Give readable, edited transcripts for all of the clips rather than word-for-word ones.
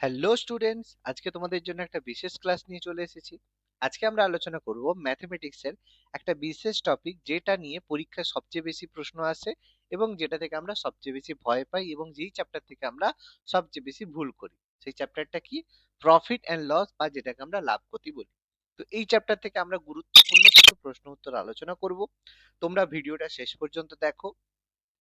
Hello students, আজকে তোমাদের জন্য একটা বিশেষ ক্লাস নিয়ে চলে এসেছি। আজকে আমরা আলোচনা করব ম্যাথমেটিক্সের একটা বিশেষ টপিক, যেটা নিয়ে পরীক্ষায় সবচেয়ে বেশি প্রশ্ন আসে এবং যেটা থেকে আমরা সবচেয়ে বেশি ভয় পাই এবং যেই চ্যাপ্টার থেকে আমরা সবচেয়ে বেশি ভুল করি। সেই চ্যাপ্টারটা কি? প্রফিট অ্যান্ড লস, বা যেটাকে আমরা লাভ ক্ষতি বলি। তো এই চ্যাপ্টার থেকে আমরা গুরুত্বপূর্ণ কিছু প্রশ্ন উত্তর আলোচনা করব। তোমরা ভিডিওটা শেষ পর্যন্ত দেখো।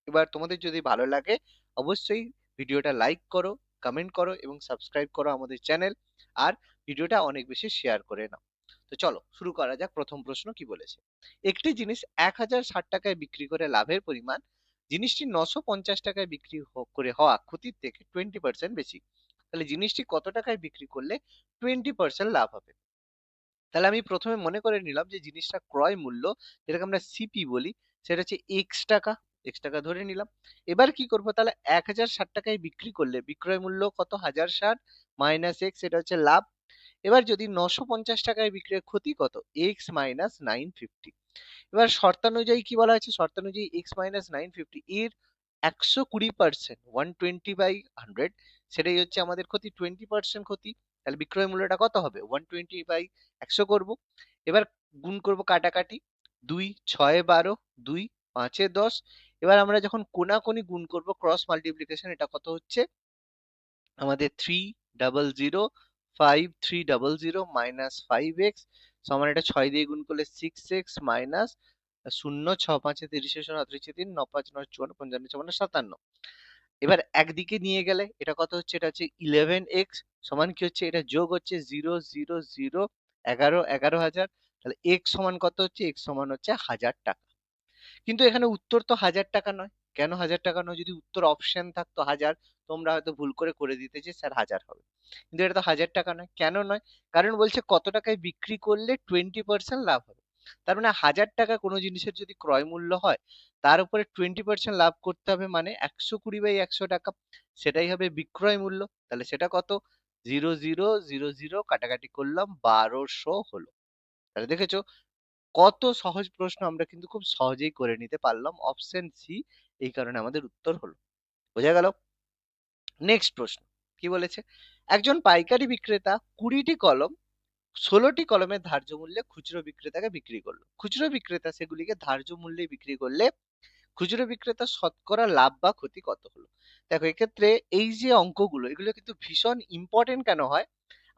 এবার তোমাদের যদি ভালো লাগে, অবশ্যই ভিডিওটা লাইক করো, কমেন্ট করো এবং সাবস্ক্রাইব করো আমাদের চ্যানেল। আর ভিডিওটা অনেক বেশি শেয়ার করে নাও। তো চলো শুরু করা যাক। প্রথম প্রশ্ন কি বলেছে? একটি জিনিস 1060 টাকায় বিক্রি করে লাভের পরিমাণ জিনিসটি 950 টাকায় বিক্রি করে হওয়া ক্ষতির থেকে 20% বেশি। তাহলে জিনিসটি কত টাকায় বিক্রি করলে 20% লাভ হবে? তাহলে আমি প্রথমে মনে করে নিলাম যে জিনিসটা ক্রয় মূল্য, যেটাকে আমরা সিপি বলি, সেটা হচ্ছে এক্স টাকা। এক্স টাকা ধরে নিলাম। এবার কি করব? তাহলে 1060 টাকায় বিক্রি করলে বিক্রয় মূল্য কত? 1060 মাইনাস এক্স, এটা হচ্ছে লাভ। এবার যদি 950 টাকায় বিক্রয়ের ক্ষতি কত? X minus 950। এবার শর্তানুযায়ী কি বলা হয়েছে? শর্তানুযায়ী এক্স মাইনাস 950 এর 120%, 120/100, সেটাই হচ্ছে আমাদের ক্ষতি, 20% ক্ষতি। তাহলে বিক্রয় মূল্যটা কত হবে? 120/100 করব। এবার গুণ করব কাটাকাটি, 2 6 12, 2 5 10। এবার আমরা যখন কোনাকুনি গুণ করব, ক্রস মাল্টিপ্লিকেশন, এটা কত হচ্ছে আমাদের? 300 5300 মাইনাস 5x সমান, এটা 6 দিয়ে গুণ করলে 6x মাইনাস 0 6 5 30 37 3 9 5 9 54 55 57। এবার একদিকে নিয়ে গেলে এটা কত হচ্ছে? এটা হচ্ছে 11x সমান কি হচ্ছে? এটা যোগ হচ্ছে 0 0 0 11 11,000। তাহলে x সমান কত হচ্ছে? x সমান হচ্ছে 1000 টাকা। কিন্তু এখানে উত্তর তো 1000 টাকা নয়। কেন 1000 টাকা নয়? যদি উত্তর অপশন থাকতো 1000, তোমরা হয়তো ভুল করে করে দিতে যে স্যার 1000 হবে। কিন্তু এটা তো 1000 টাকা নয়। কেন নয়? কারণ বলছে কত টাকায় বিক্রি করলে 20% লাভ হবে। তার মানে 1000 টাকা কোনো জিনিসের যদি ক্রয় মূল্য হয়, তার উপরে 20% লাভ করতে হবে, মানে 120/100 টাকা। সেটাই হবে বিক্রয় মূল্য। তাহলে সেটা কত? 0000 কাটাকাটি করলাম, 1200 হলো। তাহলে দেখেছো কত সহজ প্রশ্ন আমরা কিন্তু খুব সহজেই করে নিতে পারলাম। অপশন সি এই কারণে আমাদের উত্তর হলো। বোঝা গেল? নেক্সট প্রশ্ন কি বলেছে? একজন পাইকারি বিক্রেতা 20টি কলম 16টি কলমের ধার্য মূল্যে খুচরো বিক্রেতাকে বিক্রি করলো। খুচরো বিক্রেতা সেগুলিকে ধার্য মূল্যে বিক্রি করলে খুচরো বিক্রেতা শতকরা লাভ বা ক্ষতি কত হলো? দেখো, এক্ষেত্রে এই যে অঙ্কগুলো, এগুলো কিন্তু ভীষণ ইম্পর্টেন্ট। কেন হয়?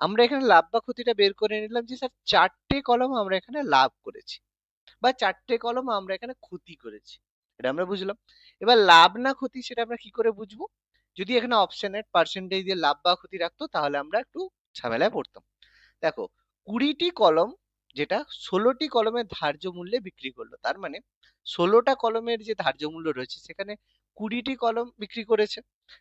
আমরা এখানে লাভ বা ক্ষতিটা বের করে নিলাম যে স্যার 4টে কলম আমরা এখানে লাভ করেছি, বা 4টে কলম আমরা এখানে ক্ষতি করেছি। এটা আমরা বুঝলাম। এবার লাভ না ক্ষতি সেটা আমরা কি করে বুঝবো? যদি এখানে অপশনের পার্সেন্টেজ দিয়ে লাভ বা ক্ষতি রাখতো, তাহলে আমরা একটু ঝামেলায় পড়তাম। দেখো, 20টি কলম যেটা 16টি কলমের ধার্য মূল্যে বিক্রি করলো, তার মানে 16টা কলমের যে ধার্য মূল্য রয়েছে সেখানে 20টি কলম বিক্রি করেছে।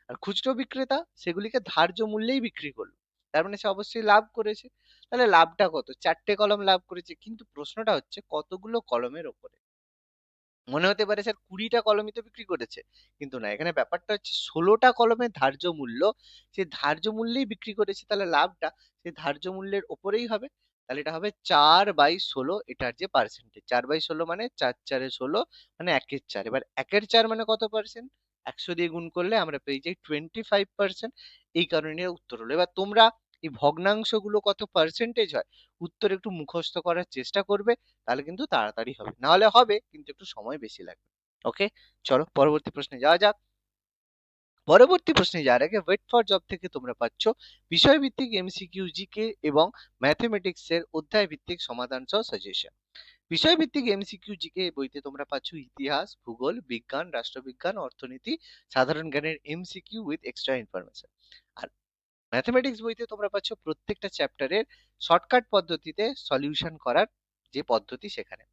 আর খুচরো বিক্রেতা সেগুলিকে ধার্য মূল্যেই বিক্রি করলো, তার মানে সে অবশ্যই লাভ করেছে। তাহলে লাভটা কত? 4টে কলম লাভ করেছে, কিন্তু প্রশ্নটা হচ্ছে কতগুলো কলমের ওপরে। মনে হতে পারে স্যার 20টা কলমই তো বিক্রি করেছে, কিন্তু না, এখানে ব্যাপারটা হচ্ছে 16টা কলমের ধার্য মূল্য, সেই ধার্য মূল্যেই বিক্রি করেছে, তাহলে লাভটা সেই ধার্য মূল্যের ওপরেই হবে। তাহলে এটা হবে 4/16, এটার যে পার্সেন্টেজ 4/16 মানে 4 4 16, মানে 1/4। এবার 1/4 মানে কত পার্সেন্ট? 100 দিয়ে গুণ করলে আমরা পেয়ে যাই 25%। এই কারণে এর উত্তর হলো। এবার তোমরা এই ভগ্নাংশগুলো কত পার্সেন্টেজ হয়, উত্তর একটু মুখস্থ করার চেষ্টা করবে, তাহলে কিন্তু তাড়াতাড়ি হবে। না হলে হবে, কিন্তু একটু সময় বেশি লাগবে। ওকে, চলো পরবর্তী প্রশ্নে যাওয়া যাক। পরবর্তী প্রশ্নে যাওয়ার আগে ওয়েট ফর জব থেকে তোমরা পাচ্ছ বিষয়ভিত্তিক এমসিকিউ, জিকে এবং ম্যাথমেটিক্স এর অধ্যায় ভিত্তিক সমাধান সহ সাজেশন। বিষয়ভিত্তিক এমসিকিউ জিকে বইতে তোমরা পাচ্ছ ইতিহাস, ভূগোল, বিজ্ঞান, রাষ্ট্রবিজ্ঞান, অর্থনীতি, সাধারণ জ্ঞানের এমসিকিউ উইথ এক্সট্রা ইনফরমেশন। আর ম্যাথমেটিক্স বইতে তোমরা পাচ্ছ প্রত্যেকটা চ্যাপ্টারের শর্টকাট পদ্ধতিতে সলিউশন করার যে পদ্ধতি, সেখানে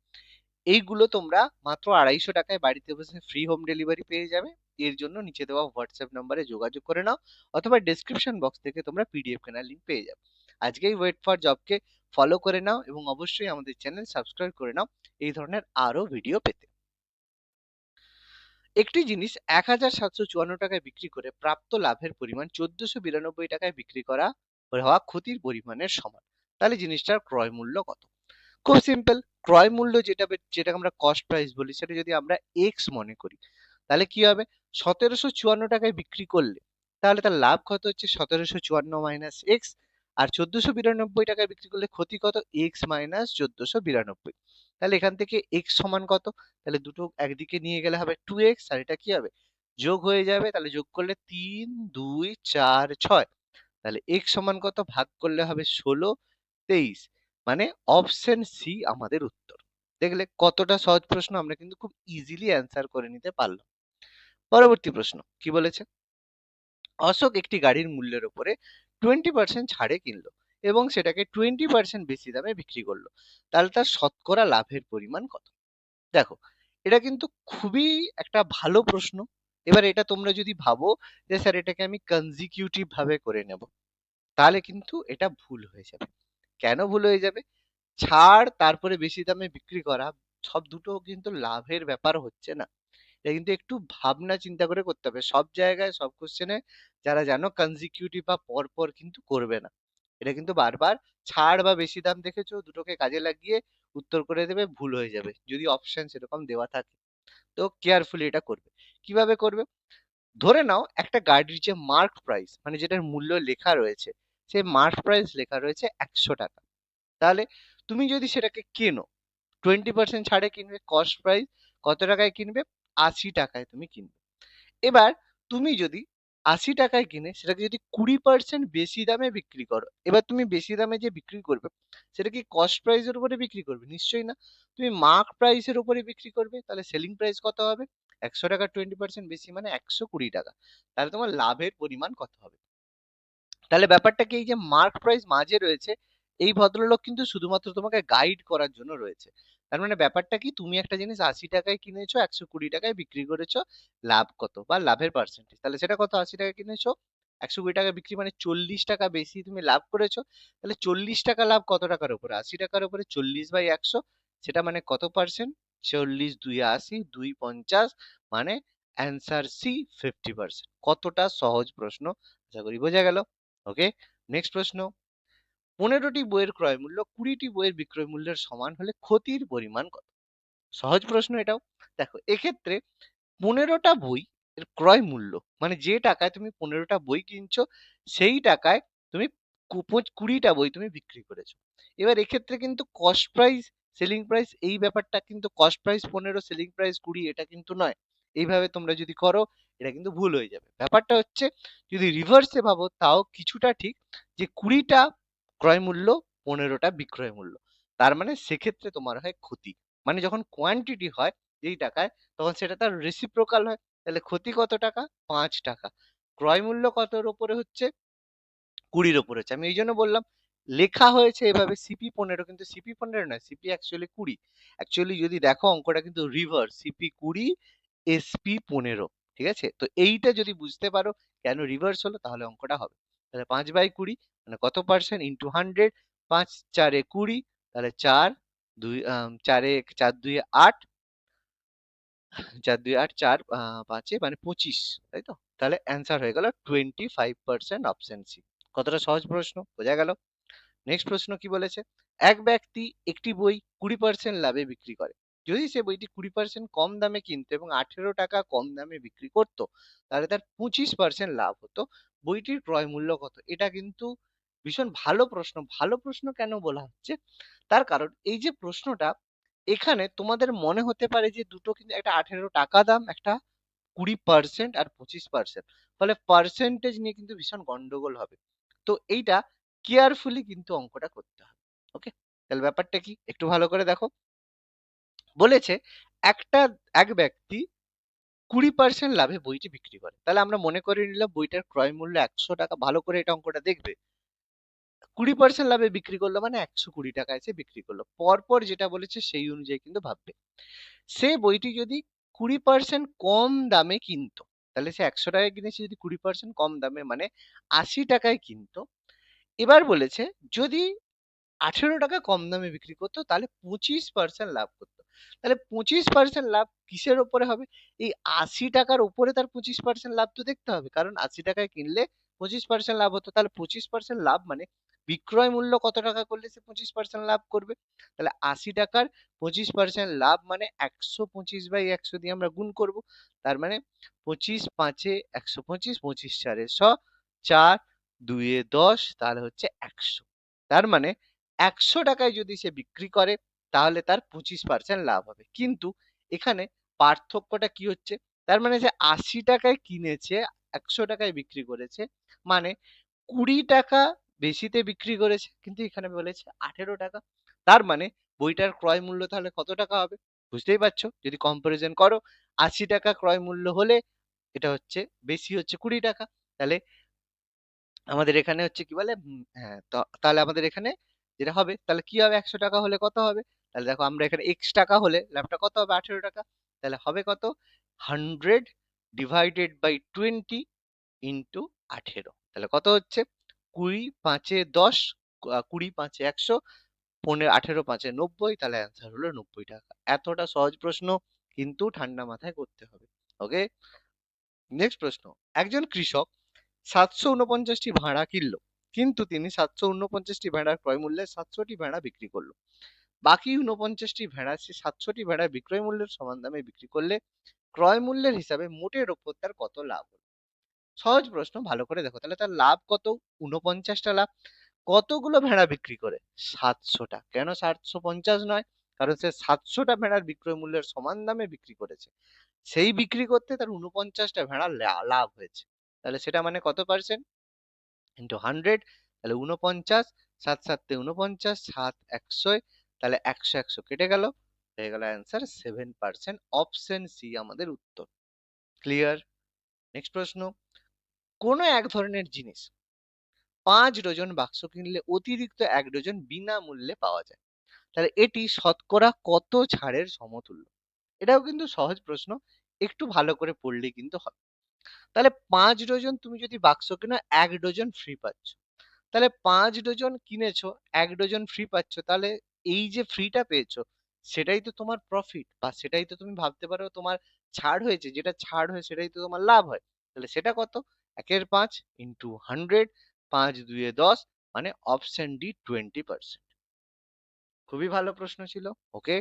এইগুলো তোমরা মাত্র 250 টাকায় বাড়িতে বসে ফ্রি হোম ডেলিভারি পেয়ে যাবে। এর জন্য নিচে দেওয়া হোয়াটসঅ্যাপ নাম্বারে যোগাযোগ করে নাও, অথবা ডেসক্রিপশন বক্স থেকে তোমরা পিডিএফ কেনার লিঙ্ক পেয়ে যাবে। আজকেই ওয়েট ফর জবকে ফলো করে নাও এবং অবশ্যই আমাদের চ্যানেল সাবস্ক্রাইব করে নাও এই ধরনের আরো ভিডিও পেতে। একটি জিনিস 1754 টাকায় বিক্রি করে প্রাপ্ত লাভের পরিমাণ 1492 টাকায় বিক্রি করা হওয়া ক্ষতির পরিমাণের সমান। তাহলে জিনিসটার ক্রয় মূল্য কত? খুব সিম্পল। ক্রয় মূল্য যেটাকে আমরা কস্ট প্রাইস বলি, সেটা যদি আমরা এক্স মনে করি, তাহলে কি হবে? 1754 টাকায় বিক্রি করলে তাহলে তার লাভ কত হচ্ছে 1754 মাইনাস এক্স, আর 1492 টাকায় বিক্রি করলে ক্ষতি কত এক্স মাইনাস 1492। তাহলে এখান থেকে এক্স সমান কত, তাহলে দুটো একদিকে নিয়ে গেলে হবে 2x, আর এটা কি হবে যোগ হয়ে যাবে, তাহলে যোগ করলে 3 2 4 6, তাহলে এক্স সমান কত ভাগ করলে হবে 16 23, মানে অপশন সি আমাদের উত্তর। দেখলে কতটা সহজ প্রশ্ন, আমরা কিন্তু খুব ইজিলি অ্যান্সার করে নিতে পারলাম। পরবর্তী প্রশ্ন কি বলেছে, অশোক একটি গাড়ির মূল্যের উপরে 20% ছাড়ে কিনলো এবং সেটাকে 20% বেশি দামে বিক্রি করলো, তাহলে তার শতকরা লাভের পরিমাণ কত। দেখো, এটা কিন্তু খুবই একটা ভালো প্রশ্ন। এবার এটা তোমরা যদি ভাবো যে স্যার এটাকে আমি কনজিকিউটিভ ভাবে করে নেব, তাহলে কিন্তু এটা ভুল হয়ে যাবে। কেন ভুল হয়ে যাবে, ছাড় তারপরে বেশি দামে বিক্রি করা সব দুটো কিন্তু লাভের ব্যাপার হচ্ছে না। এটা কিন্তু একটু ভাবনা চিন্তা করে করতে হবে। সব জায়গায় সব কোশ্চেনে যারা জানো কনজিকিউটিভ বা পর পর কিন্তু করবে না। এটা কিন্তু বারবার ছাড় বা বেশি দাম দেখেছো দুটোকে কাজে লাগিয়ে উত্তর করে দেবে, ভুল হয়ে যাবে যদি অপশন সেরকম দেওয়া থাকে। তো কেয়ারফুলি এটা করবে। কিভাবে করবে, ধরে নাও একটা গাড়ির যে মার্ক প্রাইস মানে যেটার মূল্য লেখা রয়েছে, সেই মার্ক প্রাইস লেখা রয়েছে 100 টাকা। তাহলে তুমি যদি সেটাকে কেনো 20% ছাড়ে কিনবে, কস্ট প্রাইস কত টাকায় কিনবে 80 টাকায় তুমি কিনবে। এবার তুমি যদি 80 টাকায় কিনে সেটাকে যদি 20% বেশি দামে বিক্রি করো, এবার তুমি বেশি দামে যে বিক্রি করবে সেটা কি কস্ট প্রাইসের উপরে বিক্রি করবে, নিশ্চয়ই না। তুমি মার্ক প্রাইসের উপরে বিক্রি করবে, তাহলে সেলিং প্রাইস কত হবে 100 টাকা 20% বেশি মানে 120 টাকা। তাহলে তোমার লাভের পরিমাণ কত হবে। তাহলে ব্যাপারটা কি, এই যে মার্ক প্রাইস মাঝে রয়েছে, এই ভদ্রলোক কিন্তু শুধুমাত্র তোমাকে গাইড করার জন্য রয়েছে। তার মানে ব্যাপারটা কি, তুমি একটা জিনিস 80 টাকায় কিনেছো 120 টাকায় বিক্রি করেছো, লাভ কত বা লাভের পার্সেন্টেজ, তাহলে সেটা কত, 80 টাকায় কিনেছো 120 টাকা বিক্রি মানে 40 টাকা বেশি তুমি লাভ করেছো। তাহলে 40 টাকা লাভ কত টাকার উপরে, 80 টাকার উপরে 40/100, সেটা মানে কত পার্সেন্ট, 40 2 80 2 50, মানে অ্যান্সার সি 50%। কতটা সহজ প্রশ্ন, আশা করি বোঝা গেল। ওকে, নেক্সট প্রশ্ন, 15টি বইয়ের ক্রয় মূল্য 20টি বইয়ের বিক্রয় মূল্যের সমান হলে ক্ষতির পরিমাণ কত। সহজ প্রশ্ন এটাও। দেখো এক্ষেত্রে 15টা বই এর ক্রয় মূল্য মানে যে টাকায় তুমি 15টা বই কিনছো সেই টাকায় তুমি 20টা বই তুমি বিক্রি করেছো। এবার এক্ষেত্রে কিন্তু কস্ট প্রাইস সেলিং প্রাইস এই ব্যাপারটা কিন্তু কস্ট প্রাইস 15 সেলিং প্রাইস 20 এটা কিন্তু নয়। এইভাবে তোমরা যদি করো এটা কিন্তু ভুল হয়ে যাবে। ব্যাপারটা হচ্ছে যদি রিভার্সে ভাবো তাও কিছুটা ঠিক, যে 20টা ক্রয় মূল্য 15টা বিক্রয় মূল্য, তার মানে সেক্ষেত্রে তোমার হয় ক্ষতি। মানে যখন কোয়ান্টিটি হয় যেই টাকায়, তখন সেটা তার রেসিপ্রোকাল হয়। তাহলে ক্ষতি কত টাকা 5 টাকা, ক্রয় মূল্য কতর ওপরে হচ্ছে 20-র ওপরে হচ্ছে। আমি এই জন্য বললাম লেখা হয়েছে এভাবে সিপি 15 কিন্তু সিপি 15 নয়, সিপি অ্যাকচুয়ালি 20। অ্যাকচুয়ালি যদি দেখো অঙ্কটা কিন্তু রিভার্স, সিপি 20 এসপি 15। ঠিক আছে, তো এইটা যদি বুঝতে পারো কেন রিভার্স হলো তাহলে অঙ্কটা হবে। তাহলে 5/20 মানে কত পার্সেন্ট ইন্টু 100, 5 4 20, তাহলে 4 2 4 4 2 8, 4 2 8 4 5 মানে 25, তাই তো। তাহলে অ্যান্সার হয়ে গেল 25% অপশন সি। কতটা সহজ প্রশ্ন, বোঝা গেল। নেক্সট প্রশ্ন কি বলেছে, এক ব্যক্তি একটি বই 20% লাভে বিক্রি করে, যদি সে বইটি 20% কম দামে কিনতো এবং 18 টাকা কম দামে বিক্রি করতো, তাহলে তার 25% লাভ হতো। বইটির ক্রয় মূল্য কত। এটা কিন্তু ভীষণ ভালো প্রশ্ন। ভালো প্রশ্ন কেন বলা হচ্ছে, তার কারণ এই যে প্রশ্নটা এখানে তোমাদের মনে হতে পারে যে দুটো কিন্তু, একটা 18 টাকা দাম, একটা 20% আর 25%, ফলে পার্সেন্টেজ নিয়ে কিন্তু ভীষণ গন্ডগোল হবে। তো এইটা কেয়ারফুলি কিন্তু অঙ্কটা করতে হবে। ওকে, তাহলে ব্যাপারটা কি একটু ভালো করে দেখো। বলেছে একটা এক ব্যক্তি 20% লাভে বইটি বিক্রি করে, তাহলে আমরা মনে করে নিলাম বইটার ক্রয় মূল্য 100 টাকা। ভালো করে এটা অঙ্কটা দেখবে, 20% লাভে বিক্রি করলো মানে 120 টাকায় সে বিক্রি করলো। পরপর যেটা বলেছে সেই অনুযায়ী কিন্তু ভাববে। সে বইটি যদি 20% কম দামে কিনতো, তাহলে সে 100 টাকায় কিনেছে, যদি 20% কম দামে মানে 80 টাকায় কিনতো। এবার বলেছে যদি 18 টাকা কম দামে বিক্রি করতো তাহলে 25% লাভ করতো। তাহলে 25% লাভ কিসের ওপরে হবে, এই 80 টাকার উপরে তার 25% লাভ তো দেখতে হবে, কারণ 80 টাকায় কিনলে 25% লাভ হতো। তাহলে 25% লাভ মানে বিক্রয় মূল্য কত টাকা করলে সে 25% লাভ করবে? তাহলে 80 টাকার 25% লাভ মানে 125/100 দিয়ে আমরা গুণ করব। তার মানে 25 5 এ 125, 25 4 এ 100, 4 2 এ 10, তাহলে হচ্ছে 100। তার মানে 100 টাকায় যদি সে বিক্রি করে তাহলে তার 25% লাভ হবে। কিন্তু এখানে পার্থক্যটা কি হচ্ছে? তার মানে যে 80 টাকায় কিনেছে 100 টাকায় বিক্রি করেছে, মানে 20 টাকা বেশিতে বিক্রি করেছে, কিন্তু এখানে বলেছে 18 টাকা। তার মানে বইটার ক্রয় মূল্য তাহলে কত টাকা হবে? বুঝতেই পারছো, যদি কম্পারিজন করো 80 টাকা ক্রয় মূল্য হলে এটা হচ্ছে বেশি হচ্ছে 20 টাকা। তাহলে আমাদের এখানে হচ্ছে কি বলে, হ্যাঁ, তাহলে আমাদের এখানে যেটা হবে তাহলে কি হবে, 100 টাকা হলে কত হবে? তাহলে দেখো আমরা এখানে x টাকা হলে লাভটা কত হবে, 18 টাকা। তাহলে হবে কত, 100 ডিভাইডেড বাই 20 ইন্টু 18। তাহলে কত হচ্ছে, 20 5 এ 10, 20 5 এ 100, 15 18 5 এ 90, তাহলে অ্যান্সার হলো 90 টাকা। এতটা সহজ প্রশ্ন কিন্তু ঠান্ডা মাথায় করতে হবে। ওকে, নেক্সট প্রশ্ন। একজন কৃষক 749টি ভেড়া কিনলো, কিন্তু তিনি 749টি ভেড়ার ক্রয় মূল্যে 700টি ভেড়া বিক্রি করলো। বাকি 49টি ভেড়া সে 700টি ভেড়ার বিক্রয় মূল্যের সমান দামে বিক্রি করলে ক্রয় মূল্যের হিসাবে মোটের ওপর তার কত লাভ হলো? সহজ প্রশ্ন, ভালো করে দেখো। তাহলে তার লাভ কত, 49টা লাভ। কতগুলো ভেড়া বিক্রি করে, 700টা। কেন 750 নয়? কারণ সে 700টা ভেড়ার বিক্রয় মূল্যের সমান দামে বিক্রি করেছে, সেই বিক্রি করতে তার 49টা ভেড়া লাভ হয়েছে। তাহলে সেটা মানে কত পার্সেন্ট, ইন্টু 100। তাহলে 49, 7 7 49, 7 100, তাহলে 100 100 কেটে গেল, হয়ে গেল অ্যান্সার 7%। অপশন সি আমাদের উত্তর। ক্লিয়ার? নেক্সট প্রশ্ন। কোন এক ধরনের জিনিস 5 ডজন বাক্স কিনলে অতিরিক্ত 1 ডজন বিনামূল্যে পাওয়া যায়, তাহলে এটি শতকরা কত ছাড়ের সমতুল্য? এটাও কিন্তু সহজ প্রশ্ন, একটু ভালো করে পড়লে কিন্তু হবে। তাহলে 5 ডজন তুমি যদি বাক্স কেনো, 1 ডজন ফ্রি পাচ্ছ। তাহলে 5 ডজন কিনেছো, 1 ডজন ফ্রি পাচ্ছ, তাহলে এই যে ফ্রিটা পেয়েছো সেটাই তো তোমার প্রফিট, বা সেটাই তো তুমি ভাবতে পারো তোমার ছাড় হয়েছে, যেটা ছাড় হয় সেটাই তো তোমার লাভ হয়। তাহলে সেটা কত, 1 এর 5 ইন্টু 100, 5 2 এ 10, মানে অপশন ডি 20%। খুবই ভালো প্রশ্ন ছিল। ওকে,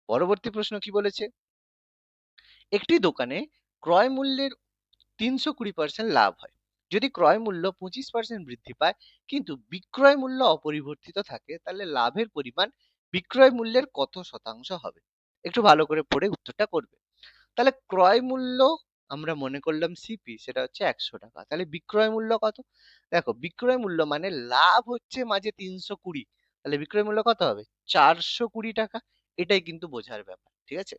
পরবর্তী প্রশ্ন কি বলেছে, একটি দোকানে ক্রয় মূল্যের 320% লাভ হয় যদি ক্রয় মূল্য 25% বৃদ্ধি পায়, কিন্তু বিক্রয় মূল্য অপরিবর্তিত থাকে, তাহলে লাভের পরিমাণ বিক্রয় মূল্যের কত শতাংশ হবে? একটু ভালো করে পড়ে উত্তরটা করবে। তাহলে ক্রয় মূল্য আমরা মনে করলাম সিপি, সেটা হচ্ছে 100 টাকা। তাহলে বিক্রয় মূল্য কত? দেখো, বিক্রয় মূল্য মানে লাভ হচ্ছে মাঝে 320, তাহলে বিক্রয় মূল্য কত হবে, 420 টাকা। এটাই কিন্তু বোঝার ব্যাপার, ঠিক আছে?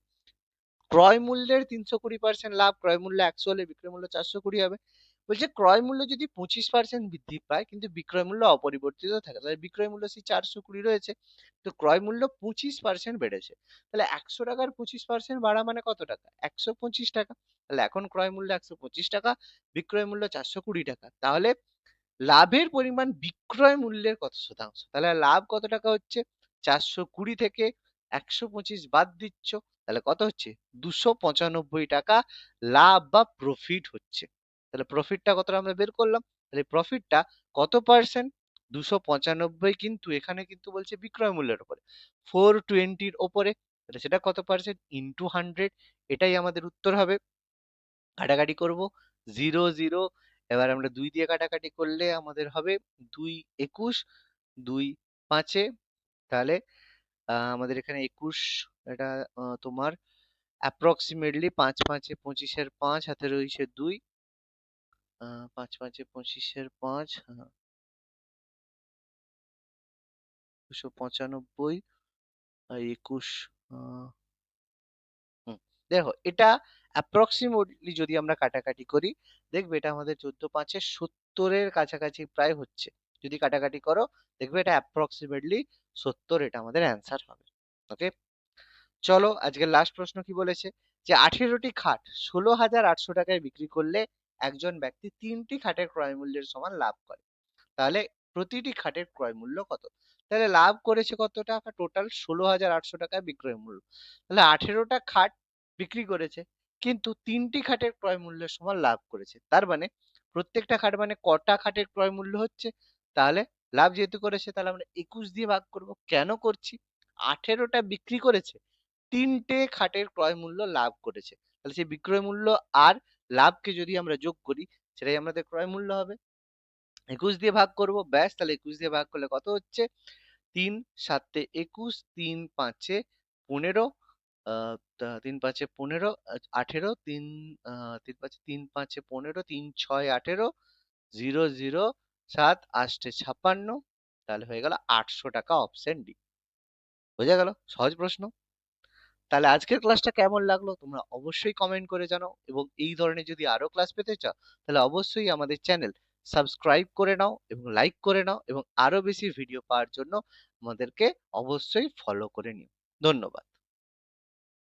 ক্রয় মূল্যের 320% লাভ, ক্রয় মূল্য 100 হলে বিক্রয় মূল্য 420 হবে। বলছে ক্রয় মূল্য যদি 25% বৃদ্ধি পায় কিন্তু বিক্রয় মূল্য অপরিবর্তিত থাকে, তাহলে বিক্রয় মূল্য সেই 420 রয়েছে, তো ক্রয় মূল্য 25% বেড়েছে। তাহলে 100 টাকার 25% বাড়া মানে কত টাকা, 125 টাকা। তাহলে এখন ক্রয় মূল্য 125 টাকা, বিক্রয় মূল্য 420 টাকা। তাহলে লাভের পরিমাণ বিক্রয় মূল্যের কত শতাংশ? তাহলে লাভ কত টাকা হচ্ছে, 420 থেকে 125 বাদ দিচ্ছ, তাহলে কত হচ্ছে, 295 টাকা লাভ বা প্রফিট হচ্ছে। তাহলে প্রফিটটা কতটা আমরা বের করলাম, তাহলে প্রফিটটা কত পার্সেন্ট, 295, কিন্তু এখানে কিন্তু বলছে বিক্রয় মূল্যের উপরে, 420 ওপরে, তাহলে সেটা কত পার্সেন্ট, ইন্টু 100। এটাই আমাদের উত্তর হবে। কাটাকাটি করব, 0 0, এবার আমরা 2 দিয়ে কাটাকাটি করলে আমাদের হবে 2 21, 2 5 এ, তাহলে আমাদের এখানে 21, এটা তোমার অ্যাপ্রক্সিমেটলি 5 5 এ 25 এর 5 হাতে রয়েছে 2, 5 5 এ 25 এর 5, 295 আর 21, হুম, দেখো এটা অ্যাপ্রক্সিমেটলি যদি আমরা কাটাকাটি করি, দেখবে এটা আমাদের 14 5 এর 70 এর কাছাকাছি প্রায় হচ্ছে। যদি কাটাকাটি করো দেখবে এটা অ্যাপ্রক্সিমেটলি 70, এটা আমাদের অ্যান্সার হবে। ওকে, চলো আজকের লাস্ট প্রশ্ন কি বলেছে, যে 18টি খাট 16,800 টাকায় বিক্রি করলে একজন ব্যক্তি 3টি খাটের ক্রয় মূল্যের সমান লাভ করে, তাহলে প্রতিটি খাটের ক্রয় মূল্য কত? তাহলে লাভ করেছে কত টাকা, টোটাল 16,800 টাকায় বিক্রয় মূল্য। তাহলে 18টা খাট বিক্রি করেছে, কিন্তু 3টি খাটের ক্রয় মূল্যের সমান লাভ করেছে। তার মানে প্রত্যেকটা খাট মানে কটা খাটের ক্রয় মূল্য হচ্ছে, তাহলে লাভ যেহেতু করেছে তাহলে আমরা 21 দিয়ে ভাগ করব। কেন করছি? 18টা বিক্রি করেছে, 3টে খাটের ক্রয় মূল্য লাভ করেছে। তাহলে সেই বিক্রয় মূল্য আর লাভকে যদি আমরা যোগ করি, সেটাই আমাদের ক্রয় মূল্য হবে। 21 দিয়ে ভাগ করব, ব্যাস। তাহলে 21 দিয়ে ভাগ করলে কত হচ্ছে? 3 7 এ 21, 3 5 এ 15, 3 5 এ 15, 18, 3 3 5 3 5 এ 15, 3 6 18, 0 0 7 8 56, তাহলে হয়ে গেল 800 টাকা, অপশন ডি। বোঝা গেল? সহজ প্রশ্ন। তাহলে আজকের ক্লাসটা কেমন লাগলো তোমরা অবশ্যই কমেন্ট করে জানাও, এবং এই ধরনের যদি আরো ক্লাস পেতে চাও তাহলে অবশ্যই আমাদের চ্যানেল সাবস্ক্রাইব করে নাও এবং লাইক করে নাও, এবং আরো বেশি ভিডিও পাওয়ার জন্য আমাদেরকে অবশ্যই ফলো করে নিও। ধন্যবাদ।